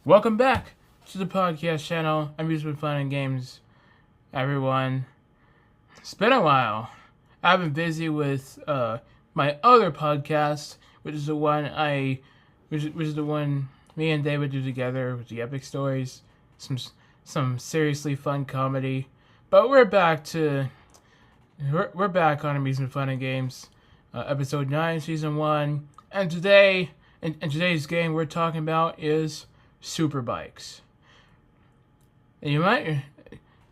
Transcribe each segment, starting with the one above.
Welcome back to the podcast channel, Amusement Fun and Games, everyone. It's been a while. I've been busy with my other podcast, which is the one me and David do together with the epic stories, some seriously fun comedy. But we're back on Amusement Fun and Games, episode 9, season 1, and today in today's game we're talking about is super bikes. And you might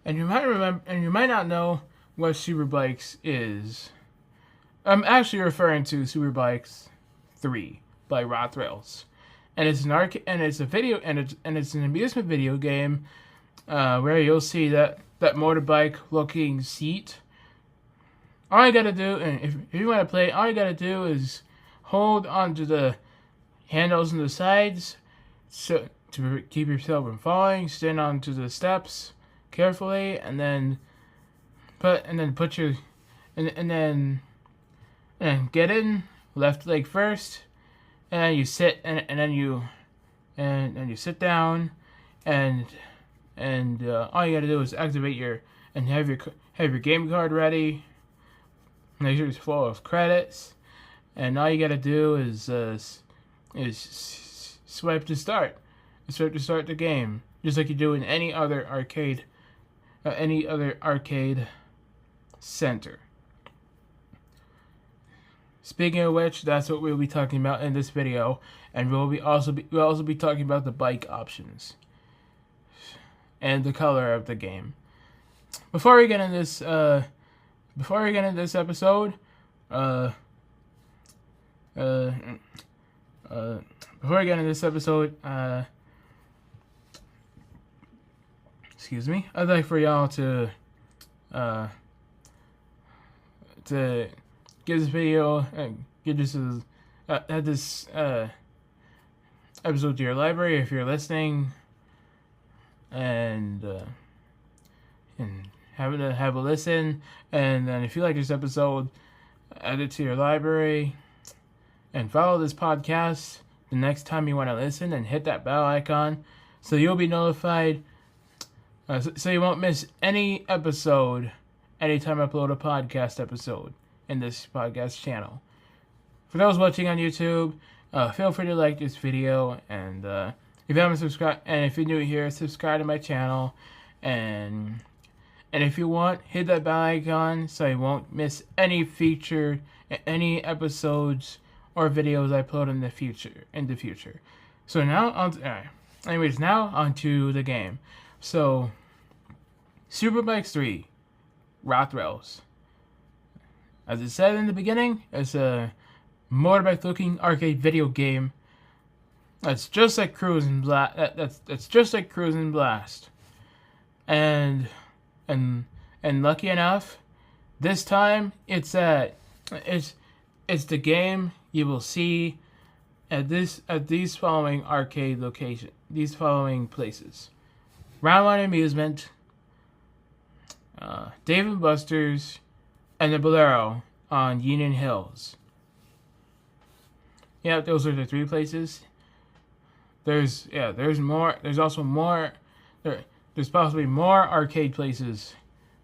not know what super bikes is. I'm actually referring to Super Bikes 3 by Rothrails, and it's an amusement video game where you'll see that motorbike looking seat. All you gotta do, and if you want to play, all you gotta do is hold onto the handles on the sides, so to keep yourself from falling. Stand onto the steps carefully, and then get in left leg first, and you sit, and then you sit down, and all you gotta do is activate and have your game card ready. Make sure it's full of credits, and all you gotta do is swipe to start. Start the game, just like you do in any other arcade center. Speaking of which, that's what we'll be talking about in this video, and we'll also be talking about the bike options and the color of the game. Before we get into this episode, excuse me, I'd like for y'all to give this video, add this episode to your library if you're listening, and have a listen. And then if you like this episode, add it to your library and follow this podcast the next time you want to listen, and hit that bell icon so you'll be notified, so you won't miss any episode anytime I upload a podcast episode in this podcast channel. For those watching on YouTube, feel free to like this video, and if you haven't subscribed, and if you're new here, subscribe to my channel, and if you want, hit that bell icon so you won't miss any episodes or videos I upload in the future. So now on to the game. So Super Bikes 3, Rothrails. As it said in the beginning, it's a motorbike-looking arcade video game. That's just like Cruis'n Blast. That's just like Cruis'n Blast. And lucky enough, this time it's the game you will see at these following arcade locations. These following places: Round One Amusement, Dave & Buster's, and the Bolero on Union Hills. Yeah, those are the 3 places. There's more. There's also more. There's possibly more arcade places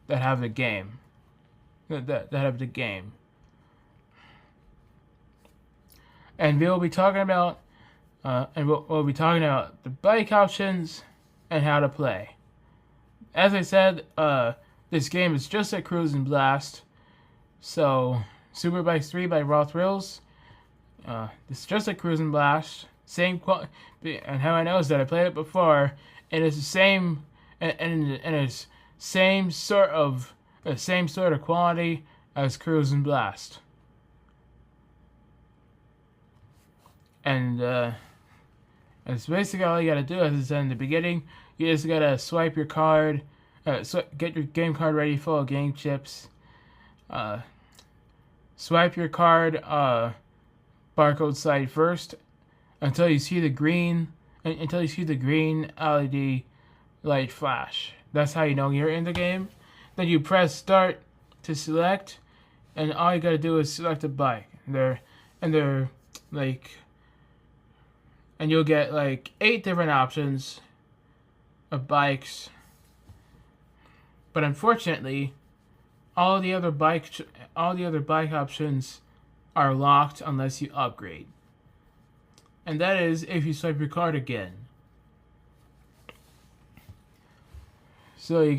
that have the game. That have the game. And we'll be talking about the bike options and how to play. As I said, this game is just like Cruis'n Blast. So, Super Bikes 3 by Rothrails. It's just like Cruis'n Blast. And how I know is that I played it before, and it's the same, and it's same sort of quality as Cruis'n Blast. And it's basically all you gotta do, as I said in the beginning. You just gotta swipe your card, get your game card ready full of game chips. Swipe your card barcode side first until you see the green LED light flash. That's how you know you're in the game. Then you press start to select, and all you gotta do is select a bike. They're like and you'll get like 8 different options of bikes. But unfortunately, all the other bike options are locked unless you upgrade. And that is if you swipe your card again. So you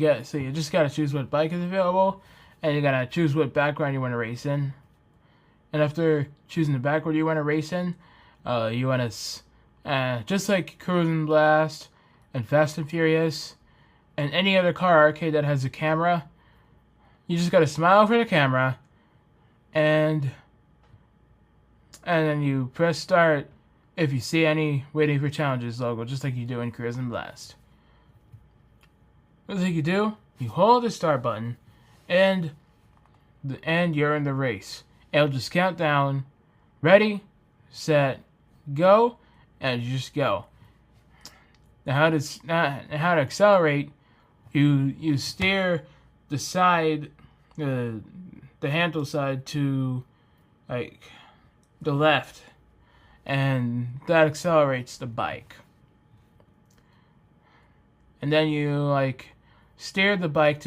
just gotta choose what bike is available, and you gotta choose what background you want to race in. And after choosing the background you want to race in, you want to just like Cruis'n Blast and Fast and Furious and any other car arcade that has a camera, you just gotta smile for the camera, and then you press start if you see any Waiting for Challenges logo, just like you do in Cruis'n Blast. What you do? You hold the start button, and you're in the race. It'll just count down, ready, set, go, and you just go. Now how to accelerate? You steer the side, the handle side to like the left, and that accelerates the bike. And then you like steer the bike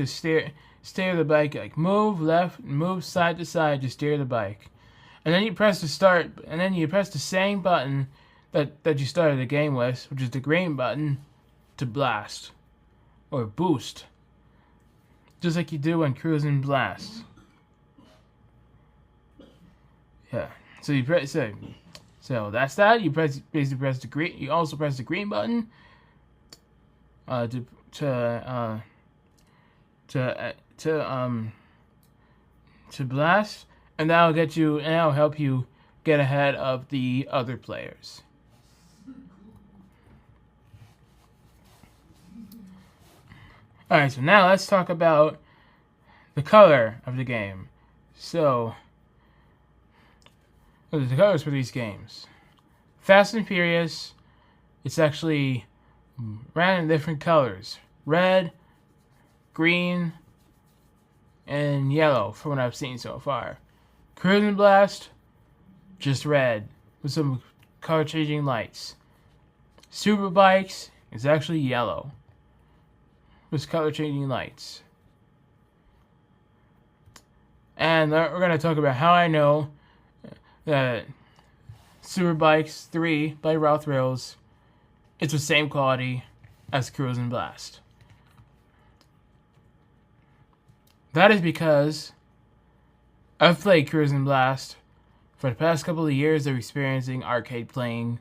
like move left, move side to side to steer the bike. And then you press the start, and then you press the same button that you started the game with, which is the green button, to blast or boost. Just like you do on Cruis'n Blast. Yeah. So you press so that's that. You basically press the green. You also press the green button to blast, and that'll help you get ahead of the other players. Alright, so now let's talk about the color of the game. So, what are the colors for these games? Fast and Furious, it's actually random different colors. Red, green, and yellow from what I've seen so far. Cruis'n Blast, just red with some color changing lights. Superbikes is actually yellow with color changing lights. And we're going to talk about how I know that Superbikes 3 by Ralph Rails, it's the same quality as Cruis'n Blast. That is because I've played Cruis'n Blast for the past couple of years of experiencing arcade playing,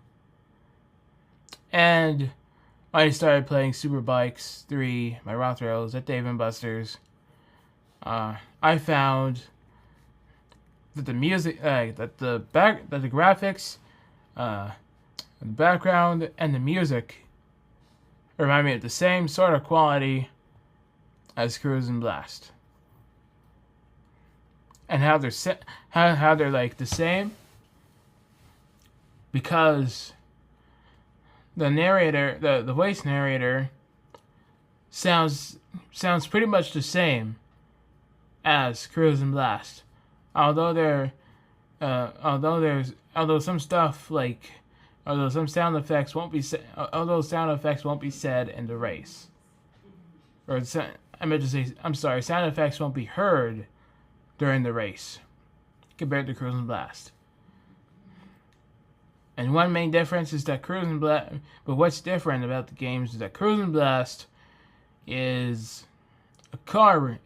and I started playing Superbikes 3 by Ralph Rails at Dave & Buster's. I found that the music, that the graphics, the background, and the music remind me of the same sort of quality as Cruis'n Blast. And how they're like the same, because the narrator, the voice narrator, sounds pretty much the same as Cruis'n Blast. Although some sound effects won't be said in the race, sound effects won't be heard during the race compared to Cruis'n Blast. And one main difference is that Cruis'n Blast, but what's different about the games is that Cruis'n Blast is a car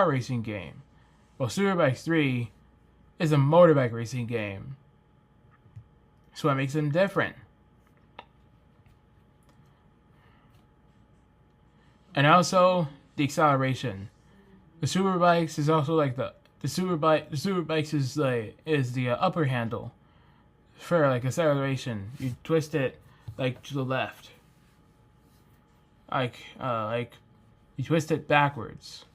racing game, while Superbikes 3 is a motorbike racing game. So what makes them different? And also the acceleration. The Superbikes is also like the Superbikes is the upper handle for like acceleration. You twist it like to the left. Like you twist it backwards.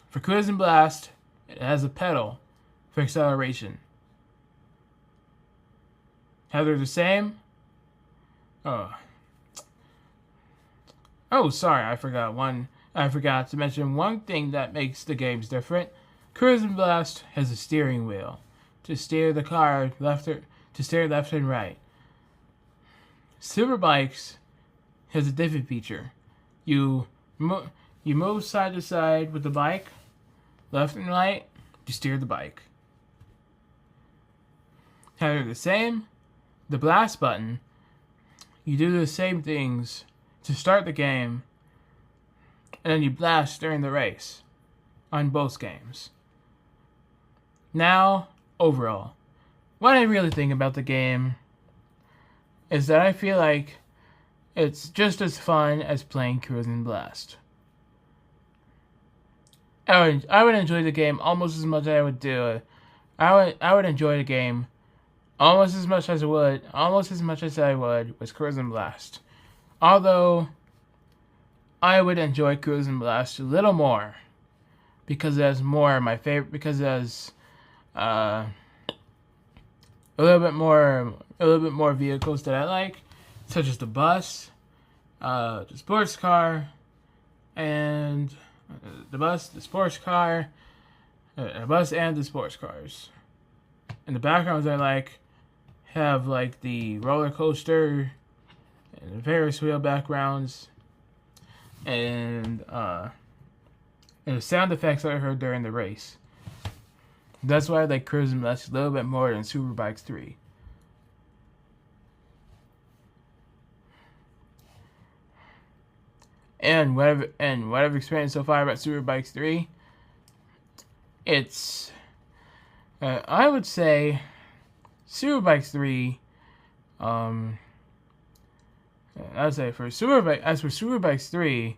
For Cruis'n Blast, it has a pedal for acceleration. How they're the same? Oh, sorry, I forgot to mention one thing that makes the games different. Cruis'n Blast has a steering wheel to steer the car left and right, Superbikes has a different feature. You move side to side with the bike, left and right, to steer the bike. However, the same, the blast button, you do the same things to start the game, and then you blast during the race on both games. Now, overall, what I really think about the game is that I feel like it's just as fun as playing Cruis'n Blast. I would enjoy the game almost as much as I would do. I would enjoy the game almost as much as I would with Cruis'n Blast. Although I would enjoy Cruis'n Blast a little more because it has more of my favorite. Because it has a little bit more vehicles that I like, such as the bus, the sports car, and the bus and the sports cars. And the backgrounds I like have like the roller coaster and the Ferris wheel backgrounds, and the sound effects I heard during the race. That's why I like Cruis'n Blast a little bit more than Superbikes 3. And what I've experienced so far about Superbikes 3, it's I would say Superbikes 3. I'd say for Superbikes 3,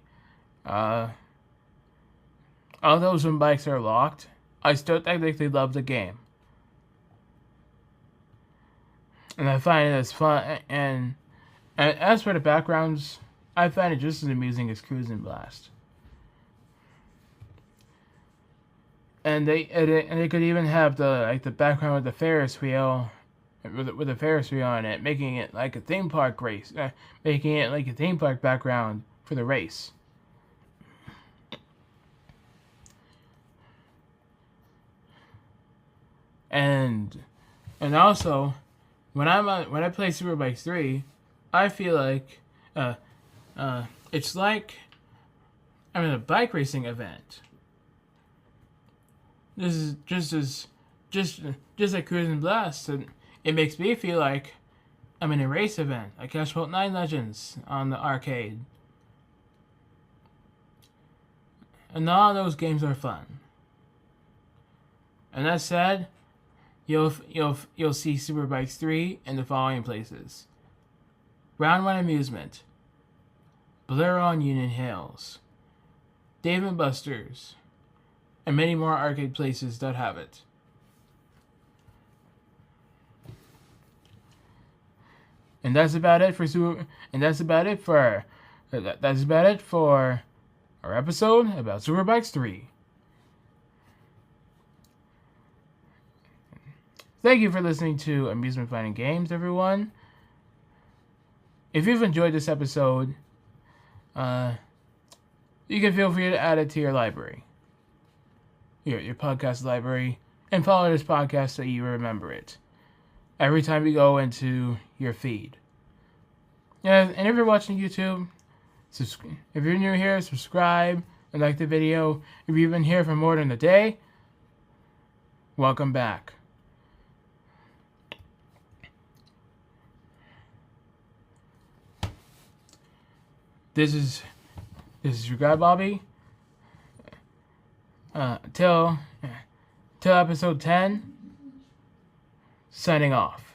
although some bikes are locked, I still technically love the game, and I find it as fun. And as for the backgrounds, I find it just as amusing as Cruis'n Blast. And they could even have the background with the Ferris wheel, with the Ferris wheel on it, making it like a theme park race, making it like a theme park background for the race. And also, when I play Superbikes 3, I feel like it's like I'm in a bike racing event. This is just like Cruis'n Blast, and it makes me feel like I'm in a race event, like Asphalt 9 Legends on the arcade. And all those games are fun. And that said, you'll see Superbikes 3 in the following places: Round 1 Amusement, Bolero on Union Hills, Dave & Buster's, and many more arcade places that have it. And that's about it for our episode about Superbikes 3. Thank you for listening to Amusement Fun and Games, everyone. If you've enjoyed this episode, you can feel free to add it to your library, your podcast library, and follow this podcast so you remember it every time you go into your feed. Yeah, and if you're watching YouTube, if you're new here, subscribe and like the video. If you've been here for more than a day, welcome back. This is your guy Bobby. Till episode 10, signing off.